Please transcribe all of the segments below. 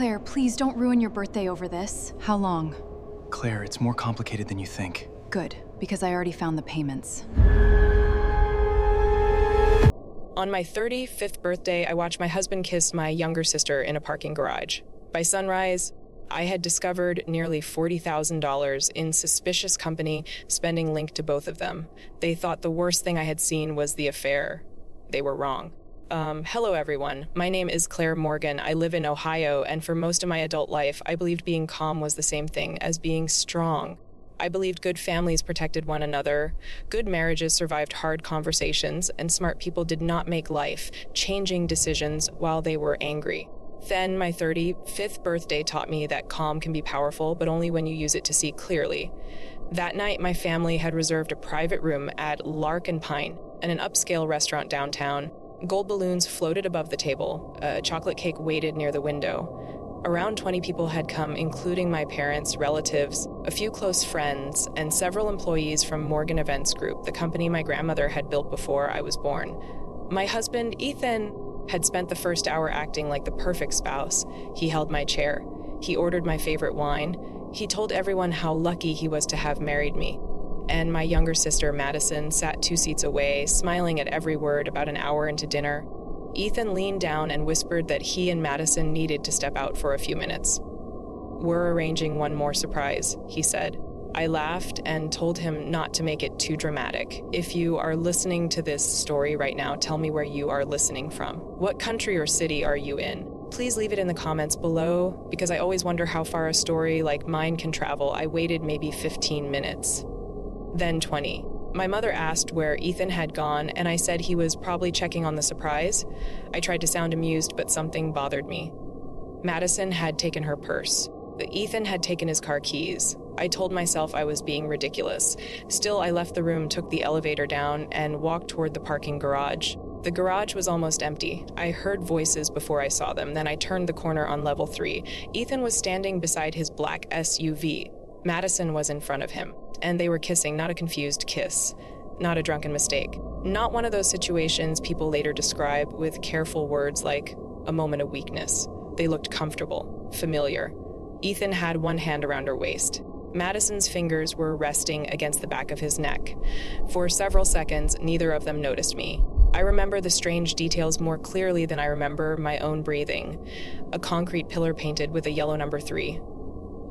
Claire, please don't ruin your birthday over this. How long? Claire, it's more complicated than you think. Good, because I already found the payments. On my 35th birthday, I watched my husband kiss my younger sister in a parking garage. By sunrise, I had discovered nearly $40,000 in suspicious company spending linked to both of them. They thought the worst thing I had seen was the affair. They were wrong. Hello everyone. My name is Claire Morgan. I live in Ohio, and for most of my adult life, I believed being calm was the same thing as being strong. I believed good families protected one another, good marriages survived hard conversations, and smart people did not make life-changing decisions while they were angry. Then my 35th birthday taught me that calm can be powerful, but only when you use it to see clearly. That night, my family had reserved a private room at Lark and Pine, an upscale restaurant downtown. Gold balloons floated above the table. A chocolate cake waited near the window. Around 20 people had come, including my parents, relatives, a few close friends, and several employees from Morgan Events Group, the company my grandmother had built before I was born. My husband, Ethan, had spent the first hour acting like the perfect spouse. He held my chair. He ordered my favorite wine. He told everyone how lucky he was to have married me. And my younger sister, Madison, sat 2 seats away, smiling at every word about an hour into dinner. Ethan leaned down and whispered that he and Madison needed to step out for a few minutes. "We're arranging one more surprise," he said. I laughed and told him not to make it too dramatic. If you are listening to this story right now, tell me where you are listening from. What country or city are you in? Please leave it in the comments below, because I always wonder how far a story like mine can travel. I waited maybe 15 minutes. Then 20. My mother asked where Ethan had gone, and I said he was probably checking on the surprise. I tried to sound amused, but something bothered me. Madison had taken her purse. Ethan had taken his car keys. I told myself I was being ridiculous. Still, I left the room, took the elevator down, and walked toward the parking garage. The garage was almost empty. I heard voices before I saw them. Then I turned the corner on level 3. Ethan was standing beside his black SUV. Madison was in front of him, and they were kissing, not a confused kiss, not a drunken mistake. Not one of those situations people later describe with careful words like a moment of weakness. They looked comfortable, familiar. Ethan had one hand around her waist. Madison's fingers were resting against the back of his neck. For several seconds, neither of them noticed me. I remember the strange details more clearly than I remember my own breathing. A concrete pillar painted with a yellow number 3.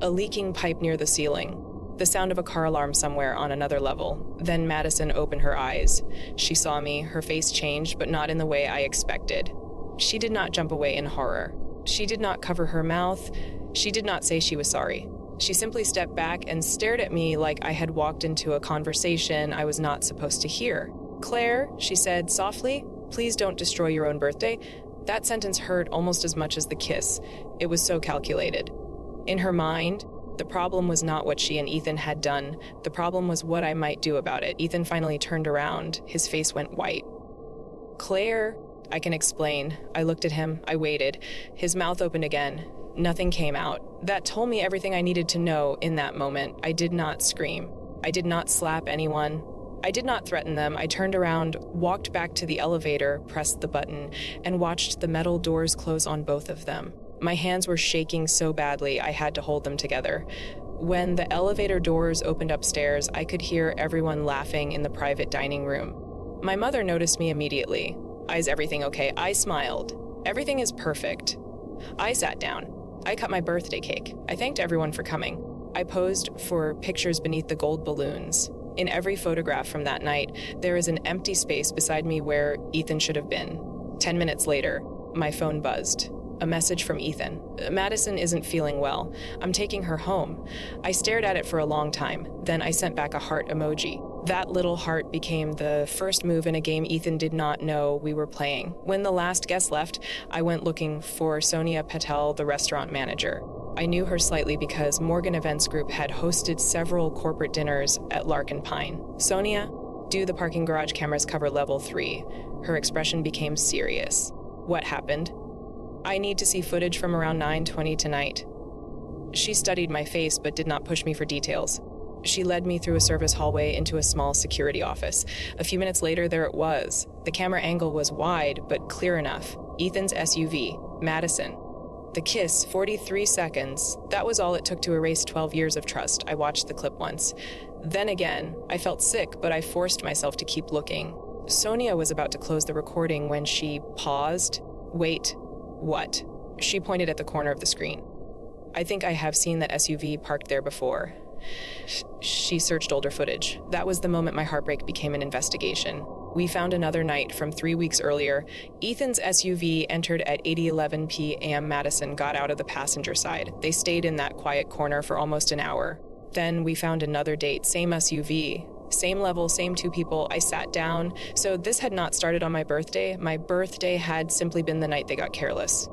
A leaking pipe near the ceiling. The sound of a car alarm somewhere on another level. Then Madison opened her eyes. She saw me, her face changed, but not in the way I expected. She did not jump away in horror. She did not cover her mouth. She did not say she was sorry. She simply stepped back and stared at me like I had walked into a conversation I was not supposed to hear. "Claire," she said softly, "please don't destroy your own birthday." That sentence hurt almost as much as the kiss. It was so calculated. In her mind, the problem was not what she and Ethan had done. The problem was what I might do about it. Ethan finally turned around. His face went white. "Claire," I can explain. I looked at him. I waited. His mouth opened again. Nothing came out. That told me everything I needed to know in that moment. I did not scream. I did not slap anyone. I did not threaten them. I turned around, walked back to the elevator, pressed the button, and watched the metal doors close on both of them. My hands were shaking so badly I had to hold them together. When the elevator doors opened upstairs, I could hear everyone laughing in the private dining room. My mother noticed me immediately. "Is everything okay?" I smiled. "Everything is perfect." I sat down. I cut my birthday cake. I thanked everyone for coming. I posed for pictures beneath the gold balloons. In every photograph from that night, there is an empty space beside me where Ethan should have been. 10 minutes later, my phone buzzed. A message from Ethan. "Madison isn't feeling well. I'm taking her home." I stared at it for a long time. Then I sent back a heart emoji. That little heart became the first move in a game Ethan did not know we were playing. When the last guest left, I went looking for Sonia Patel, the restaurant manager. I knew her slightly because Morgan Events Group had hosted several corporate dinners at Lark and Pine. "Sonia, do the parking garage cameras cover level 3? Her expression became serious. "What happened?" "I need to see footage from around 9:20 tonight." She studied my face but did not push me for details. She led me through a service hallway into a small security office. A few minutes later, there it was. The camera angle was wide but clear enough. Ethan's SUV, Madison. The kiss, 43 seconds. That was all it took to erase 12 years of trust. I watched the clip once. Then again, I felt sick, but I forced myself to keep looking. Sonia was about to close the recording when she paused. Wait, what? She pointed at the corner of the screen. I think I have seen that SUV parked there before. She searched older footage. That was the moment my heartbreak became an investigation. We found another night from 3 weeks earlier. Ethan's SUV entered at 8:11 p.m. Madison got out of the passenger side. They stayed in that quiet corner for almost an hour. Then we found another date, same SUV, same level, same two people. I sat down. So this had not started on my birthday. My birthday had simply been the night they got careless.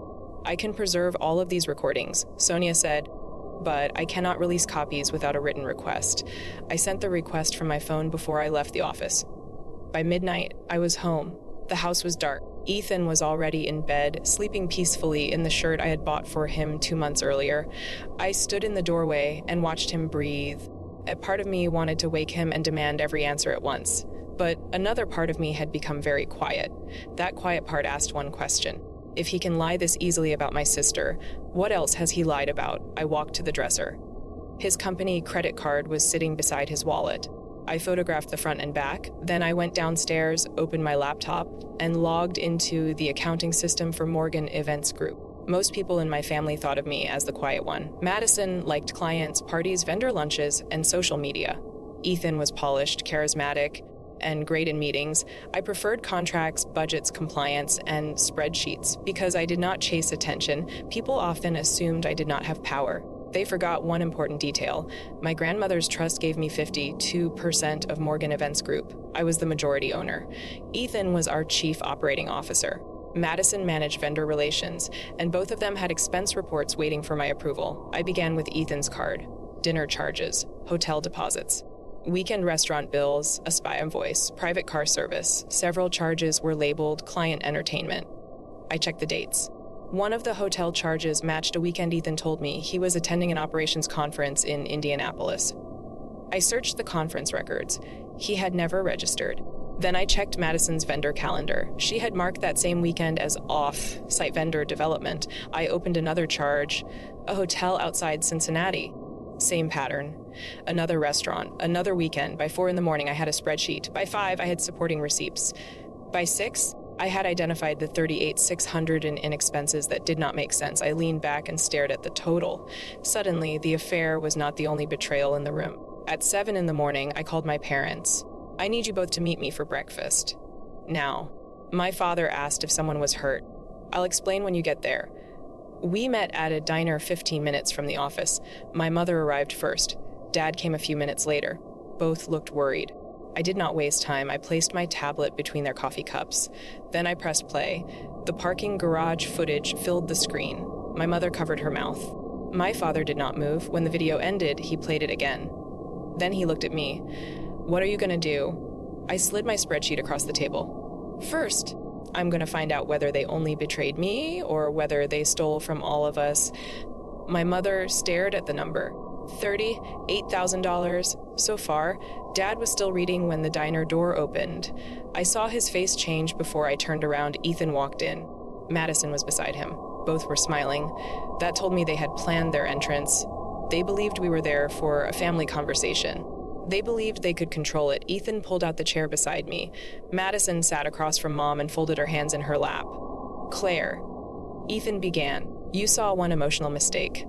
I can preserve all of these recordings, Sonia said, but I cannot release copies without a written request. I sent the request from my phone before I left the office. By midnight, I was home. The house was dark. Ethan was already in bed, sleeping peacefully in the shirt I had bought for him 2 months earlier. I stood in the doorway and watched him breathe. A part of me wanted to wake him and demand every answer at once. But another part of me had become very quiet. That quiet part asked one question. If he can lie this easily about my sister, what else has he lied about? I walked to the dresser. His company credit card was sitting beside his wallet. I photographed the front and back. Then I went downstairs, opened my laptop, and logged into the accounting system for Morgan Events Group. Most people in my family thought of me as the quiet one. Madison liked clients, parties, vendor lunches, and social media. Ethan was polished, charismatic, and great in meetings. I preferred contracts, budgets, compliance, and spreadsheets. Because I did not chase attention, people often assumed I did not have power. They forgot one important detail. My grandmother's trust gave me 52% of Morgan Events Group. I was the majority owner. Ethan was our chief operating officer. Madison managed vendor relations, and both of them had expense reports waiting for my approval. I began with Ethan's card, dinner charges, hotel deposits, weekend restaurant bills, a spy invoice, private car service. Several charges were labeled client entertainment. I checked the dates. One of the hotel charges matched a weekend Ethan told me he was attending an operations conference in Indianapolis. I searched the conference records. He had never registered. Then I checked Madison's vendor calendar. She had marked that same weekend as off-site vendor development. I opened another charge, a hotel outside Cincinnati. Same pattern. Another restaurant, another weekend. By 4 a.m, I had a spreadsheet. By 5, I had supporting receipts. By 6, I had identified the $38,600 in expenses that did not make sense. I leaned back and stared at the total. Suddenly, the affair was not the only betrayal in the room. At 7 a.m, I called my parents. I need you both to meet me for breakfast. Now. My father asked if someone was hurt. I'll explain when you get there. We met at a diner 15 minutes from the office. My mother arrived first. Dad came a few minutes later. Both looked worried. I did not waste time. I placed my tablet between their coffee cups. Then I pressed play. The parking garage footage filled the screen. My mother covered her mouth. My father did not move. When the video ended, he played it again. Then he looked at me. What are you going to do? I slid my spreadsheet across the table. First, I'm going to find out whether they only betrayed me or whether they stole from all of us. My mother stared at the number. $38,000 so far. Dad was still reading when the diner door opened. I saw his face change before I turned around. Ethan walked in. Madison was beside him. Both were smiling. That told me they had planned their entrance. They believed we were there for a family conversation. They believed they could control it. Ethan pulled out the chair beside me. Madison sat across from Mom and folded her hands in her lap. Claire. Ethan began. You saw one emotional mistake.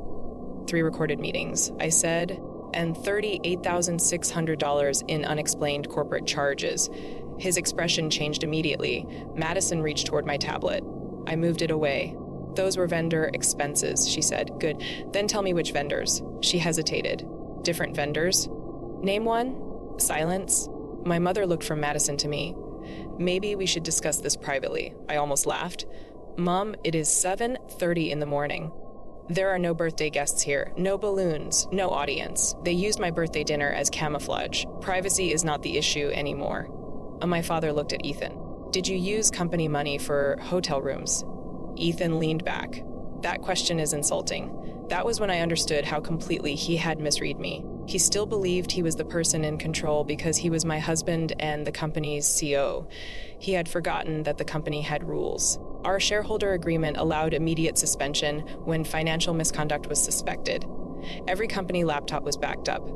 3 recorded meetings, I said, and $38,600 in unexplained corporate charges. His expression changed immediately. Madison reached toward my tablet. I moved it away. Those were vendor expenses, she said. Good. Then tell me which vendors. She hesitated. Different vendors? Name one? Silence. My mother looked from Madison to me. Maybe we should discuss this privately. I almost laughed. Mom, it is 7:30 in the morning. There are no birthday guests here, no balloons, no audience. They used my birthday dinner as camouflage. Privacy is not the issue anymore. My father looked at Ethan. Did you use company money for hotel rooms? Ethan leaned back. That question is insulting. That was when I understood how completely he had misread me. He still believed he was the person in control because he was my husband and the company's CO. He had forgotten that the company had rules. Our shareholder agreement allowed immediate suspension when financial misconduct was suspected. Every company laptop was backed up.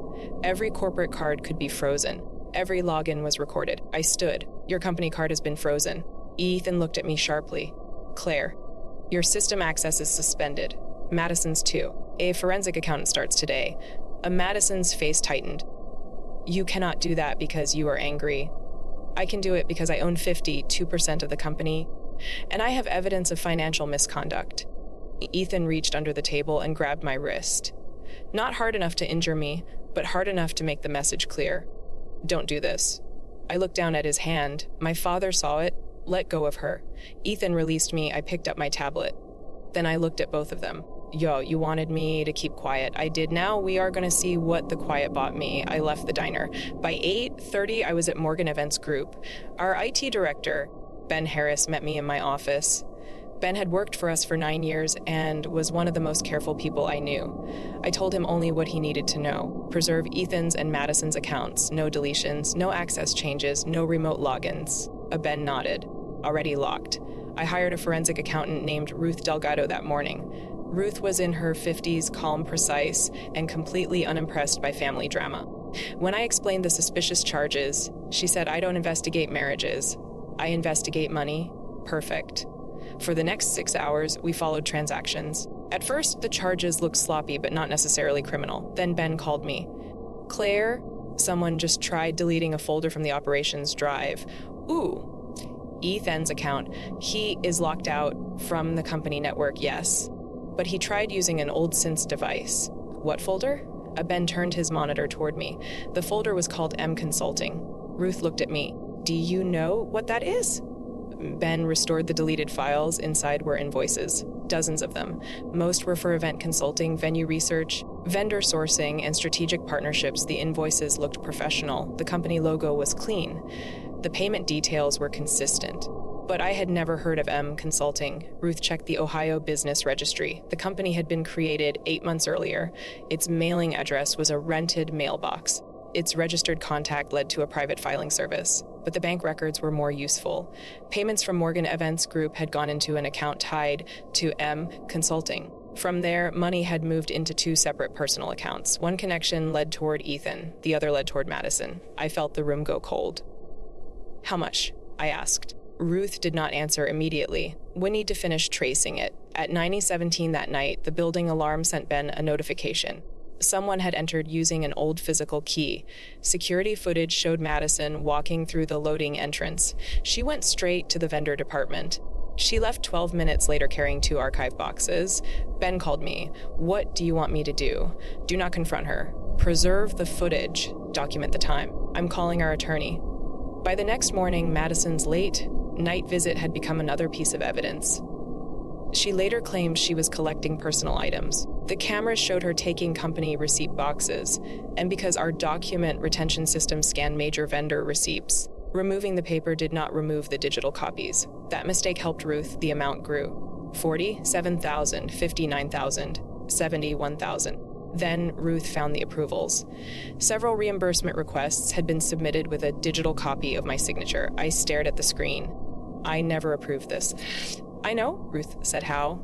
Every corporate card could be frozen. Every login was recorded. I stood. Your company card has been frozen. Ethan looked at me sharply. Claire, your system access is suspended. Madison's too. A forensic accountant starts today. Madison's face tightened. You cannot do that because you are angry. I can do it because I own 52% of the company, and I have evidence of financial misconduct. Ethan reached under the table and grabbed my wrist. Not hard enough to injure me, but hard enough to make the message clear. Don't do this. I looked down at his hand. My father saw it, let go of her. Ethan released me. I picked up my tablet. Then I looked at both of them. Yo, you wanted me to keep quiet. I did. Now we are going to see what the quiet bought me. I left the diner. By 8:30, I was at Morgan Events Group. Our IT director, Ben Harris, met me in my office. Ben had worked for us for 9 years and was one of the most careful people I knew. I told him only what he needed to know. Preserve Ethan's and Madison's accounts. No deletions, no access changes, no remote logins. Ben nodded. Already locked. I hired a forensic accountant named Ruth Delgado that morning. Ruth was in her 50s, calm, precise, and completely unimpressed by family drama. When I explained the suspicious charges, she said, I don't investigate marriages. I investigate money. Perfect. For the next 6 hours, we followed transactions. At first, the charges looked sloppy, but not necessarily criminal. Then Ben called me. Claire, someone just tried deleting a folder from the operations drive. Ooh, Ethan's account. He is locked out from the company network, yes. But he tried using an old synth device. What folder? Ben turned his monitor toward me. The folder was called M Consulting. Ruth looked at me. Do you know what that is? Ben restored the deleted files. Inside were invoices, dozens of them. Most were for event consulting, venue research, vendor sourcing, and strategic partnerships. The invoices looked professional. The company logo was clean. The payment details were consistent. But I had never heard of M Consulting. Ruth checked the Ohio Business Registry. The company had been created 8 months earlier. Its mailing address was a rented mailbox. Its registered contact led to a private filing service. But the bank records were more useful. Payments from Morgan Events Group had gone into an account tied to M Consulting. From there, money had moved into 2 separate personal accounts. One connection led toward Ethan, the other led toward Madison. I felt the room go cold. How much? I asked. Ruth did not answer immediately. We need to finish tracing it. At 9:17 that night, the building alarm sent Ben a notification. Someone had entered using an old physical key. Security footage showed Madison walking through the loading entrance. She went straight to the vendor department. She left 12 minutes later carrying 2 archive boxes. Ben called me. What do you want me to do? Do not confront her. Preserve the footage. Document the time. I'm calling our attorney. By the next morning, Madison's late night visit had become another piece of evidence. She later claimed she was collecting personal items. The cameras showed her taking company receipt boxes, and because our document retention system scanned major vendor receipts, removing the paper did not remove the digital copies. That mistake helped Ruth. The amount grew. 47,000, 59,000, 71,000. Then Ruth found the approvals. Several reimbursement requests had been submitted with a digital copy of my signature. I stared at the screen. I never approved this. I know, Ruth said. How?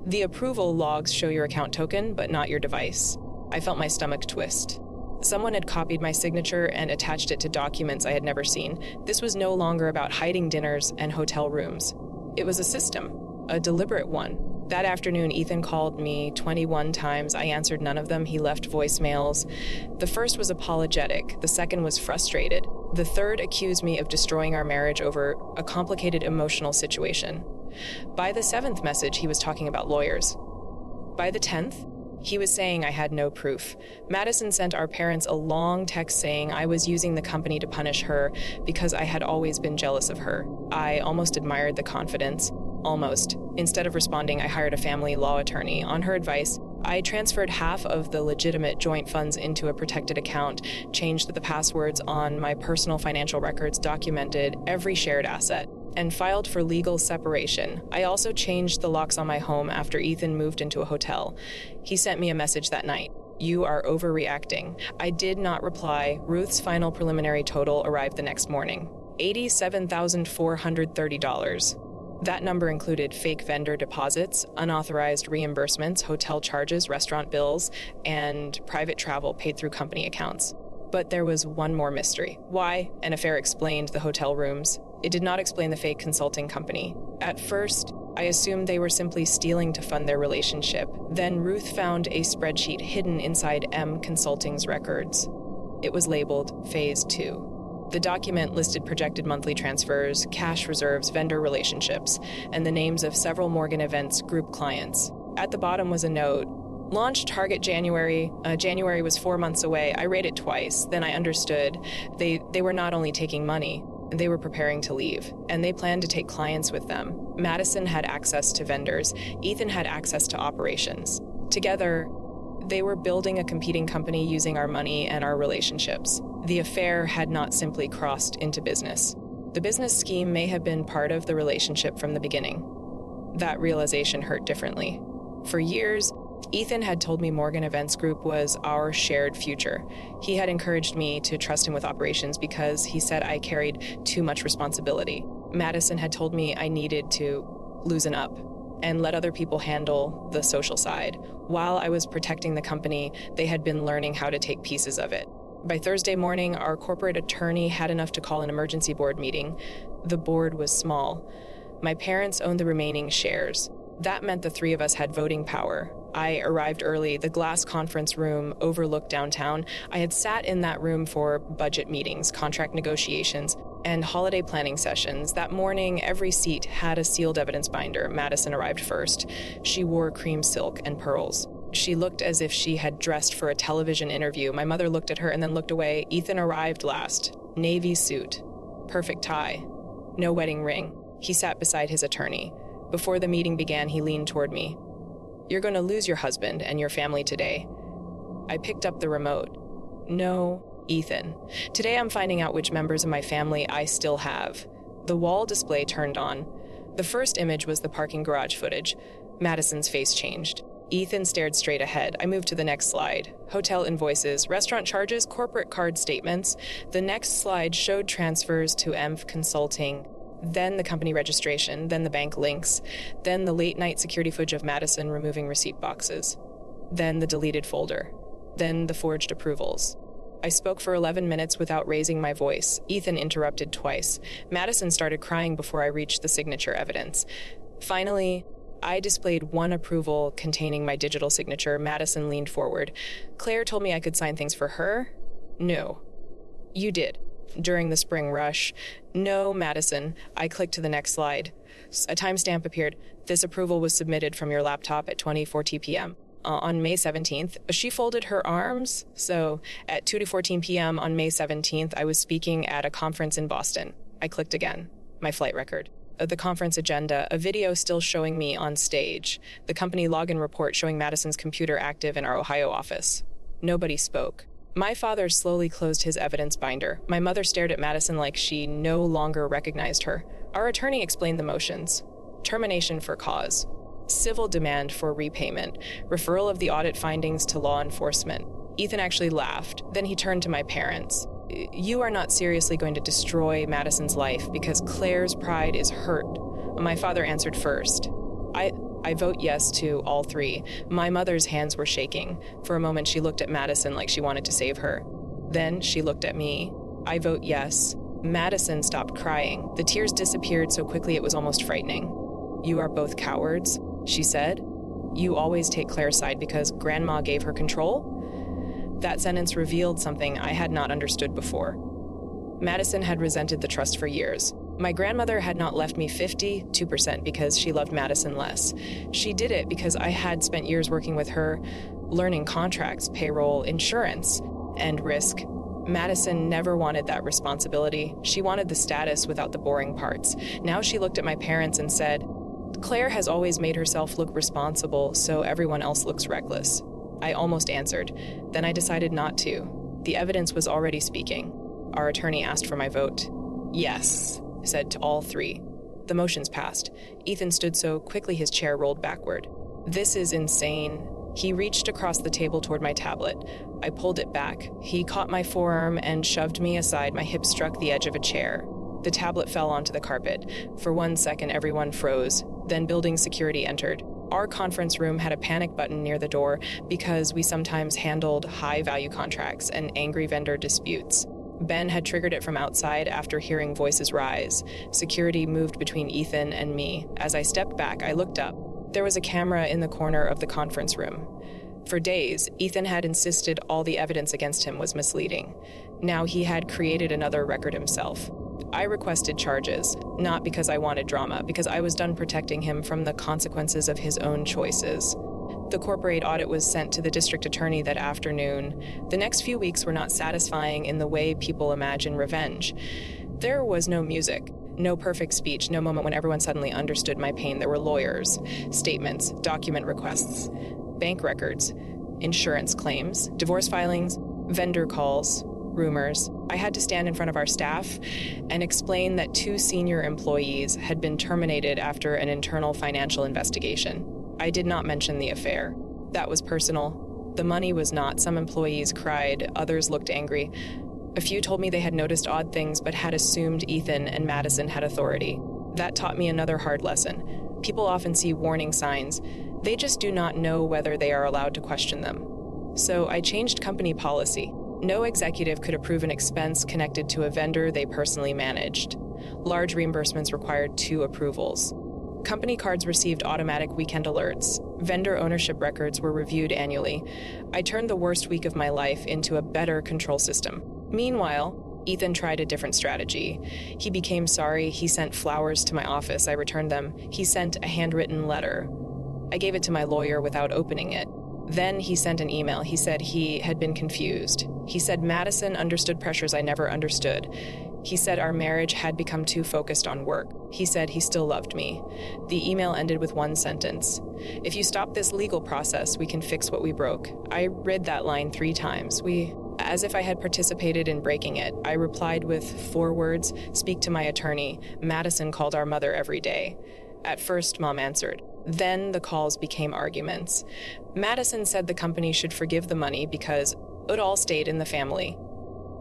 The approval logs show your account token, but not your device. I felt my stomach twist. Someone had copied my signature and attached it to documents I had never seen. This was no longer about hiding dinners and hotel rooms. It was a system, a deliberate one. That afternoon, Ethan called me 21 times. I answered none of them. He left voicemails. The first was apologetic. The second was frustrated. The third accused me of destroying our marriage over a complicated emotional situation. By the 7th message, he was talking about lawyers. By the 10th, he was saying I had no proof. Madison sent our parents a long text saying I was using the company to punish her because I had always been jealous of her. I almost admired the confidence. Almost. Instead of responding, I hired a family law attorney. On her advice, I transferred half of the legitimate joint funds into a protected account, changed the passwords on my personal financial records, documented every shared asset. and filed for legal separation. I also changed the locks on my home after Ethan moved into a hotel. He sent me a message that night. You are overreacting. I did not reply. Ruth's final preliminary total arrived the next morning. $87,430. That number included fake vendor deposits, unauthorized reimbursements, hotel charges, restaurant bills, and private travel paid through company accounts. But there was one more mystery. Why? An affair explained the hotel rooms. It did not explain the fake consulting company. At first, I assumed they were simply stealing to fund their relationship. Then Ruth found a spreadsheet hidden inside M Consulting's records. It was labeled Phase 2. The document listed projected monthly transfers, cash reserves, vendor relationships, and the names of several Morgan Events group clients. At the bottom was a note. Launched target January. January was 4 months away. I read it twice. Then I understood. They were not only taking money, they were preparing to leave, and they planned to take clients with them. Madison had access to vendors. Ethan had access to operations. Together, they were building a competing company using our money and our relationships. The affair had not simply crossed into business. The business scheme may have been part of the relationship from the beginning. That realization hurt differently. For years, Ethan had told me Morgan Events Group was our shared future. He had encouraged me to trust him with operations because he said I carried too much responsibility. Madison had told me I needed to loosen up and let other people handle the social side. While I was protecting the company, they had been learning how to take pieces of it. By Thursday morning, our corporate attorney had enough to call an emergency board meeting. The board was small. My parents owned the remaining shares. That meant the three of us had voting power. I arrived early. The glass conference room overlooked downtown. I had sat in that room for budget meetings, contract negotiations, and holiday planning sessions. That morning, every seat had a sealed evidence binder. Madison arrived first. She wore cream silk and pearls. She looked as if she had dressed for a television interview. My mother looked at her and then looked away. Ethan arrived last. Navy suit. Perfect tie. No wedding ring. He sat beside his attorney. Before the meeting began, he leaned toward me. You're going to lose your husband and your family today. I picked up the remote. No, Ethan. Today I'm finding out which members of my family I still have. The wall display turned on. The first image was the parking garage footage. Madison's face changed. Ethan stared straight ahead. I moved to the next slide. Hotel invoices, restaurant charges, corporate card statements. The next slide showed transfers to EMF Consulting. Then the company registration, then the bank links, then the late-night security footage of Madison removing receipt boxes, then the deleted folder, then the forged approvals. I spoke for 11 minutes without raising my voice. Ethan interrupted twice. Madison started crying before I reached the signature evidence. Finally, I displayed one approval containing my digital signature. Madison leaned forward. Claire told me I could sign things for her? No. You did. During the spring rush. No, Madison. I clicked to the next slide. A timestamp appeared. This approval was submitted from your laptop at 20:14 p.m. On May 17th. She folded her arms. So at 2:14 p.m. on May 17th, I was speaking at a conference in Boston. I clicked again. My flight record. The conference agenda, a video still showing me on stage. The company login report showing Madison's computer active in our Ohio office. Nobody spoke. My father slowly closed his evidence binder. My mother stared at Madison like she no longer recognized her. Our attorney explained the motions. Termination for cause. Civil demand for repayment. Referral of the audit findings to law enforcement. Ethan actually laughed. Then he turned to my parents. You are not seriously going to destroy Madison's life because Claire's pride is hurt. My father answered first. I vote yes to all three. My mother's hands were shaking. For a moment, she looked at Madison like she wanted to save her. Then she looked at me. I vote yes. Madison stopped crying. The tears disappeared so quickly it was almost frightening. You are both cowards, she said. You always take Claire's side because Grandma gave her control? That sentence revealed something I had not understood before. Madison had resented the trust for years. My grandmother had not left me 52% because she loved Madison less. She did it because I had spent years working with her, learning contracts, payroll, insurance, and risk. Madison never wanted that responsibility. She wanted the status without the boring parts. Now she looked at my parents and said, Claire has always made herself look responsible, so everyone else looks reckless. I almost answered. Then I decided not to. The evidence was already speaking. Our attorney asked for my vote. Yes, I said to all three. The motions passed. Ethan stood so quickly his chair rolled backward. "This is insane." He reached across the table toward my tablet. I pulled it back. He caught my forearm and shoved me aside. My hip struck the edge of a chair. The tablet fell onto the carpet. For 1 second, everyone froze. Then building security entered. Our conference room had a panic button near the door because we sometimes handled high-value contracts and angry vendor disputes. Ben had triggered it from outside after hearing voices rise. Security moved between Ethan and me. As I stepped back, I looked up. There was a camera in the corner of the conference room. For days, Ethan had insisted all the evidence against him was misleading. Now he had created another record himself. I requested charges, not because I wanted drama, because I was done protecting him from the consequences of his own choices. The corporate audit was sent to the district attorney that afternoon. The next few weeks were not satisfying in the way people imagine revenge. There was no music, no perfect speech, no moment when everyone suddenly understood my pain. There were lawyers, statements, document requests, bank records, insurance claims, divorce filings, vendor calls, rumors. I had to stand in front of our staff and explain that 2 senior employees had been terminated after an internal financial investigation. I did not mention the affair. That was personal. The money was not. Some employees cried, others looked angry. A few told me they had noticed odd things but had assumed Ethan and Madison had authority. That taught me another hard lesson. People often see warning signs. They just do not know whether they are allowed to question them. So I changed company policy. No executive could approve an expense connected to a vendor they personally managed. Large reimbursements required 2 approvals. Company cards received automatic weekend alerts. Vendor ownership records were reviewed annually. I turned the worst week of my life into a better control system. Meanwhile, Ethan tried a different strategy. He became sorry. He sent flowers to my office. I returned them. He sent a handwritten letter. I gave it to my lawyer without opening it. Then he sent an email. He said he had been confused. He said Madison understood pressures I never understood. He said our marriage had become too focused on work. He said he still loved me. The email ended with 1 sentence. "If you stop this legal process, we can fix what we broke." I read that line 3 times. As if I had participated in breaking it, I replied with 4 words, "Speak to my attorney. Madison called our mother every day." At first, Mom answered. Then the calls became arguments. Madison said the company should forgive the money because it all stayed in the family.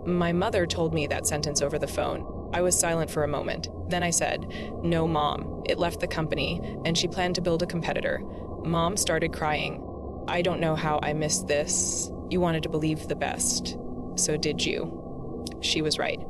My mother told me that sentence over the phone. I was silent for a moment. Then I said, "No, Mom. It left the company, and she planned to build a competitor." Mom started crying. "I don't know how I missed this. You wanted to believe the best. So did you?" She was right.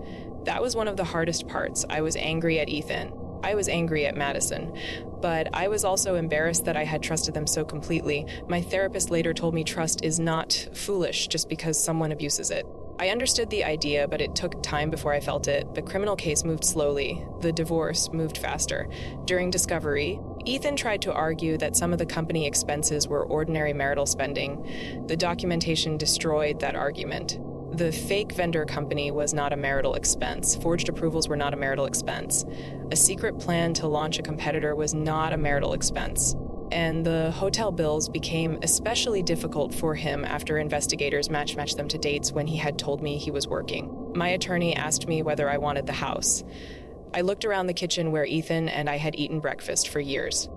That was one of the hardest parts. I was angry at Ethan. I was angry at Madison. But I was also embarrassed that I had trusted them so completely. My therapist later told me trust is not foolish just because someone abuses it. I understood the idea, but it took time before I felt it. The criminal case moved slowly. The divorce moved faster. During discovery, Ethan tried to argue that some of the company expenses were ordinary marital spending. The documentation destroyed that argument. The fake vendor company was not a marital expense. Forged approvals were not a marital expense. A secret plan to launch a competitor was not a marital expense. And the hotel bills became especially difficult for him after investigators matched them to dates when he had told me he was working. My attorney asked me whether I wanted the house. I looked around the kitchen where Ethan and I had eaten breakfast for years.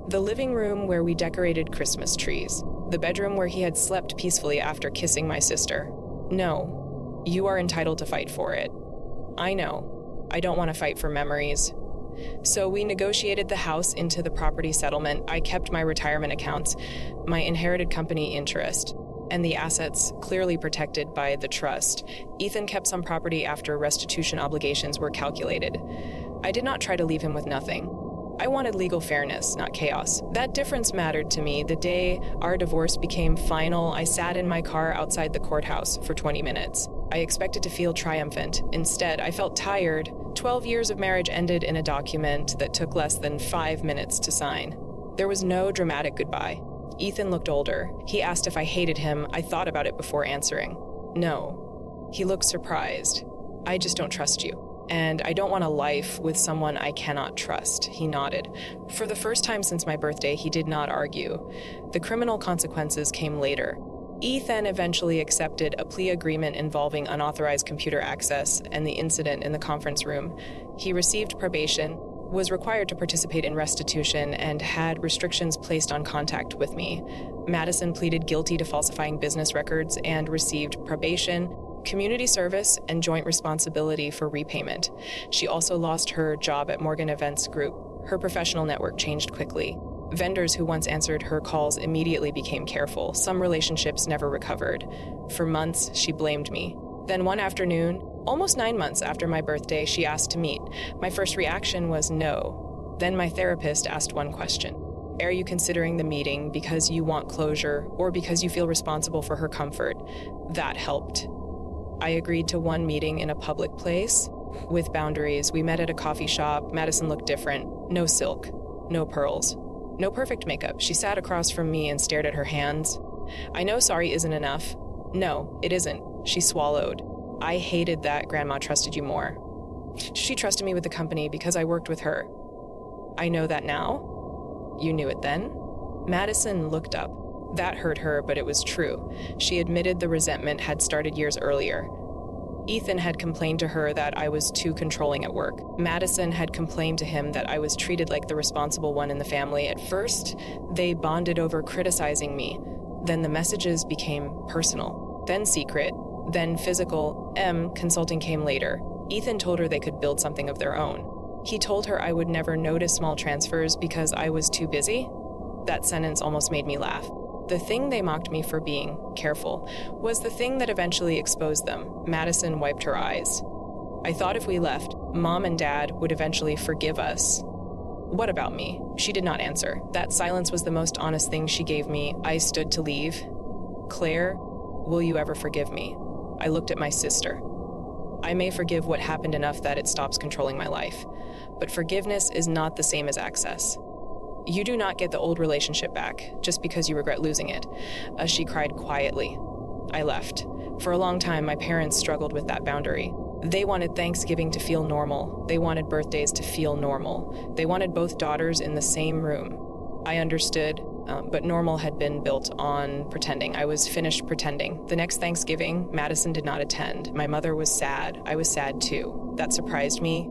The living room where we decorated Christmas trees. The bedroom where he had slept peacefully after kissing my sister. No, you are entitled to fight for it. I know. I don't want to fight for memories. So we negotiated the house into the property settlement. I kept my retirement accounts, my inherited company interest, and the assets clearly protected by the trust. Ethan kept some property after restitution obligations were calculated. I did not try to leave him with nothing. I wanted legal fairness, not chaos. That difference mattered to me. The day our divorce became final, I sat in my car outside the courthouse for 20 minutes. I expected to feel triumphant. Instead, I felt tired. 12 years of marriage ended in a document that took less than 5 minutes to sign. There was no dramatic goodbye. Ethan looked older. He asked if I hated him. I thought about it before answering. No. He looked surprised. "I just don't trust you. And I don't want a life with someone I cannot trust." He nodded. For the first time since my birthday, he did not argue. The criminal consequences came later. Ethan eventually accepted a plea agreement involving unauthorized computer access and the incident in the conference room. He received probation. was required to participate in restitution and had restrictions placed on contact with me. Madison pleaded guilty to falsifying business records and received probation, community service, and joint responsibility for repayment. She also lost her job at Morgan Events Group. Her professional network changed quickly. Vendors who once answered her calls immediately became careful. Some relationships never recovered. For months, she blamed me. Then one afternoon, almost 9 months after my birthday, she asked to meet. My first reaction was no. Then my therapist asked one question. Are you considering the meeting because you want closure or because you feel responsible for her comfort? That helped. I agreed to one meeting in a public place with boundaries. We met at a coffee shop. Madison looked different. No silk, no pearls, no perfect makeup. She sat across from me and stared at her hands. I know sorry isn't enough. No, it isn't. She swallowed. I hated that Grandma trusted you more. She trusted me with the company because I worked with her. I know that now. You knew it then? Madison looked up. That hurt her, but it was true. She admitted the resentment had started years earlier. Ethan had complained to her that I was too controlling at work. Madison had complained to him that I was treated like the responsible one in the family. At first, they bonded over criticizing me. Then the messages became personal, then secret, then physical. Consulting came later. Ethan told her they could build something of their own. He told her I would never notice small transfers because I was too busy. That sentence almost made me laugh. The thing they mocked me for being careful was the thing that eventually exposed them. Madison wiped her eyes. I thought if we left, Mom and Dad would eventually forgive us. What about me? She did not answer. That silence was the most honest thing she gave me. I stood to leave. Claire, will you ever forgive me? I looked at my sister. I may forgive what happened enough that it stops controlling my life, but forgiveness is not the same as access. You do not get the old relationship back just because you regret losing it. She cried quietly. I left. For a long time, my parents struggled with that boundary. They wanted Thanksgiving to feel normal. They wanted birthdays to feel normal. They wanted both daughters in the same room. I understood, but normal had been built on pretending. I was finished pretending. The next Thanksgiving, Madison did not attend. My mother was sad. I was sad too. That surprised me.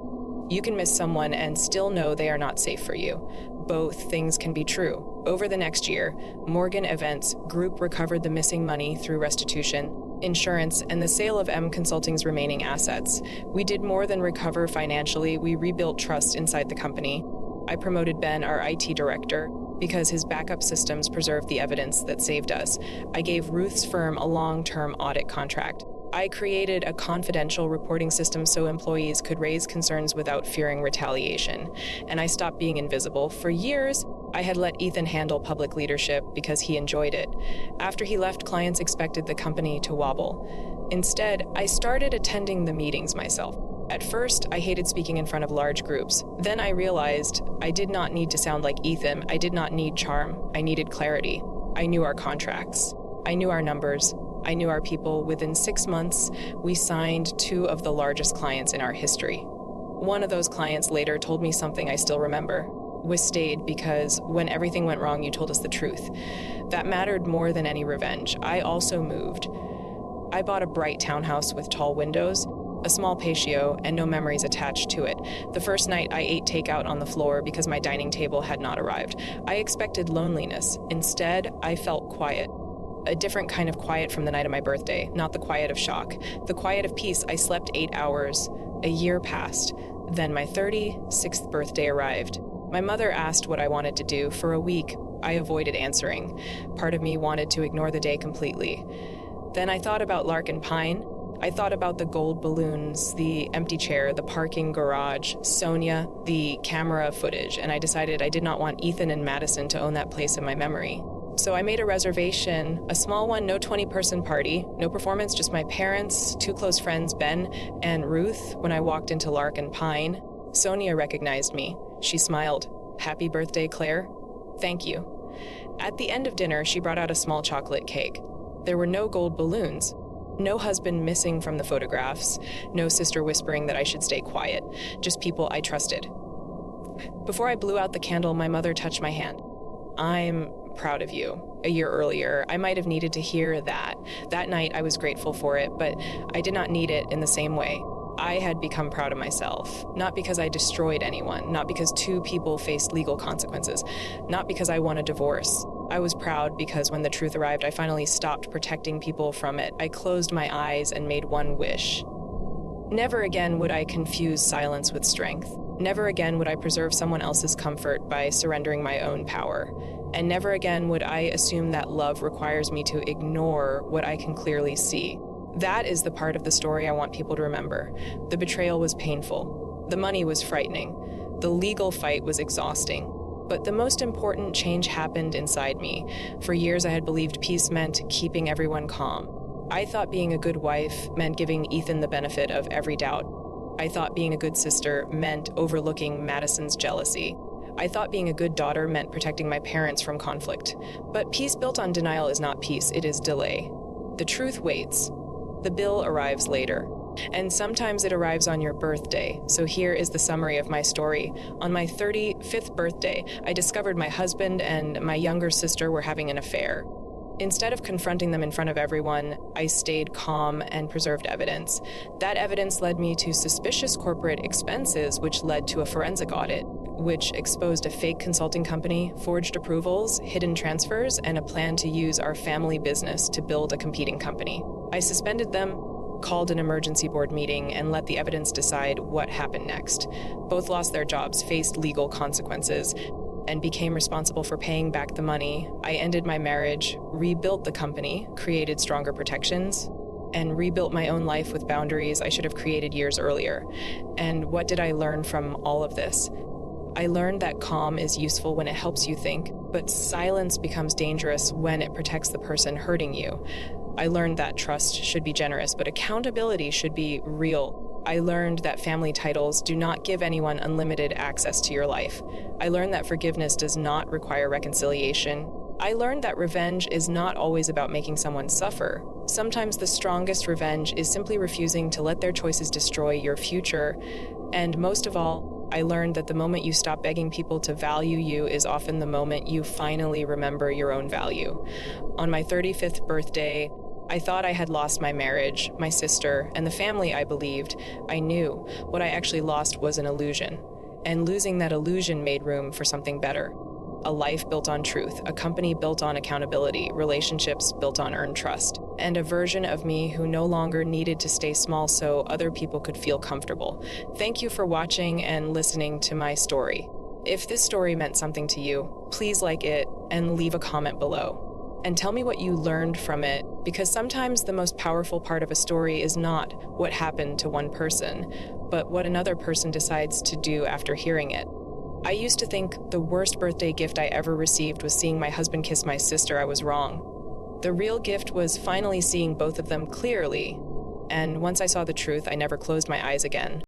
You can miss someone and still know they are not safe for you. Both things can be true. Over the next year, Morgan Events Group recovered the missing money through restitution, insurance, and the sale of M Consulting's remaining assets. We did more than recover financially. We rebuilt trust inside the company. I promoted Ben, our IT director, because his backup systems preserved the evidence that saved us. I gave Ruth's firm a long-term audit contract. I created a confidential reporting system so employees could raise concerns without fearing retaliation. And I stopped being invisible. For years, I had let Ethan handle public leadership because he enjoyed it. After he left, clients expected the company to wobble. Instead, I started attending the meetings myself. At first, I hated speaking in front of large groups. Then I realized I did not need to sound like Ethan. I did not need charm. I needed clarity. I knew our contracts. I knew our numbers. I knew our people. Within 6 months, we signed 2 of the largest clients in our history. One of those clients later told me something I still remember. We stayed because when everything went wrong, you told us the truth. That mattered more than any revenge. I also moved. I bought a bright townhouse with tall windows, a small patio, and no memories attached to it. The first night, I ate takeout on the floor because my dining table had not arrived. I expected loneliness. Instead, I felt quiet. A different kind of quiet from the night of my birthday, not the quiet of shock. The quiet of peace. I slept 8 hours. A year passed. Then my 36th birthday arrived. My mother asked what I wanted to do. For a week, I avoided answering. Part of me wanted to ignore the day completely. Then I thought about Lark and Pine. I thought about the gold balloons, the empty chair, the parking garage, Sonia, the camera footage, and I decided I did not want Ethan and Madison to own that place in my memory. So I made a reservation, a small one, no 20-person party, no performance, just my parents, 2 close friends, Ben and Ruth. When I walked into Lark and Pine, Sonia recognized me. She smiled. "Happy birthday, Claire." "Thank you." At the end of dinner, she brought out a small chocolate cake. There were no gold balloons, no husband missing from the photographs, no sister whispering that I should stay quiet, just people I trusted. Before I blew out the candle, my mother touched my hand. "I'm proud of you." A year earlier, I might have needed to hear that. That night, I was grateful for it, but I did not need it in the same way. I had become proud of myself, not because I destroyed anyone, not because two people faced legal consequences, not because I won a divorce. I was proud because when the truth arrived, I finally stopped protecting people from it. I closed my eyes and made one wish. Never again would I confuse silence with strength. Never again would I preserve someone else's comfort by surrendering my own power. And never again would I assume that love requires me to ignore what I can clearly see. That is the part of the story I want people to remember. The betrayal was painful. The money was frightening. The legal fight was exhausting. But the most important change happened inside me. For years I had believed peace meant keeping everyone calm. I thought being a good wife meant giving Ethan the benefit of every doubt. I thought being a good sister meant overlooking Madison's jealousy. I thought being a good daughter meant protecting my parents from conflict. But peace built on denial is not peace, it is delay. The truth waits. The bill arrives later. And sometimes it arrives on your birthday. So here is the summary of my story. On my 35th birthday, I discovered my husband and my younger sister were having an affair. Instead of confronting them in front of everyone, I stayed calm and preserved evidence. That evidence led me to suspicious corporate expenses, which led to a forensic audit, which exposed a fake consulting company, forged approvals, hidden transfers, and a plan to use our family business to build a competing company. I suspended them, called an emergency board meeting, and let the evidence decide what happened next. Both lost their jobs, faced legal consequences, and became responsible for paying back the money. I ended my marriage, rebuilt the company, created stronger protections, and rebuilt my own life with boundaries I should have created years earlier. And what did I learn from all of this? I learned that calm is useful when it helps you think, but silence becomes dangerous when it protects the person hurting you. I learned that trust should be generous, but accountability should be real. I learned that family titles do not give anyone unlimited access to your life. I learned that forgiveness does not require reconciliation. I learned that revenge is not always about making someone suffer. Sometimes the strongest revenge is simply refusing to let their choices destroy your future. And most of all, I learned that the moment you stop begging people to value you is often the moment you finally remember your own value. On my 35th birthday, I thought I had lost my marriage, my sister, and the family I believed. I knew what I actually lost was an illusion. And losing that illusion made room for something better. A life built on truth, a company built on accountability, relationships built on earned trust, and a version of me who no longer needed to stay small so other people could feel comfortable. Thank you for watching and listening to my story. If this story meant something to you, please like it and leave a comment below. And tell me what you learned from it, because sometimes the most powerful part of a story is not what happened to one person, but what another person decides to do after hearing it. I used to think the worst birthday gift I ever received was seeing my husband kiss my sister. I was wrong. The real gift was finally seeing both of them clearly. And once I saw the truth, I never closed my eyes again.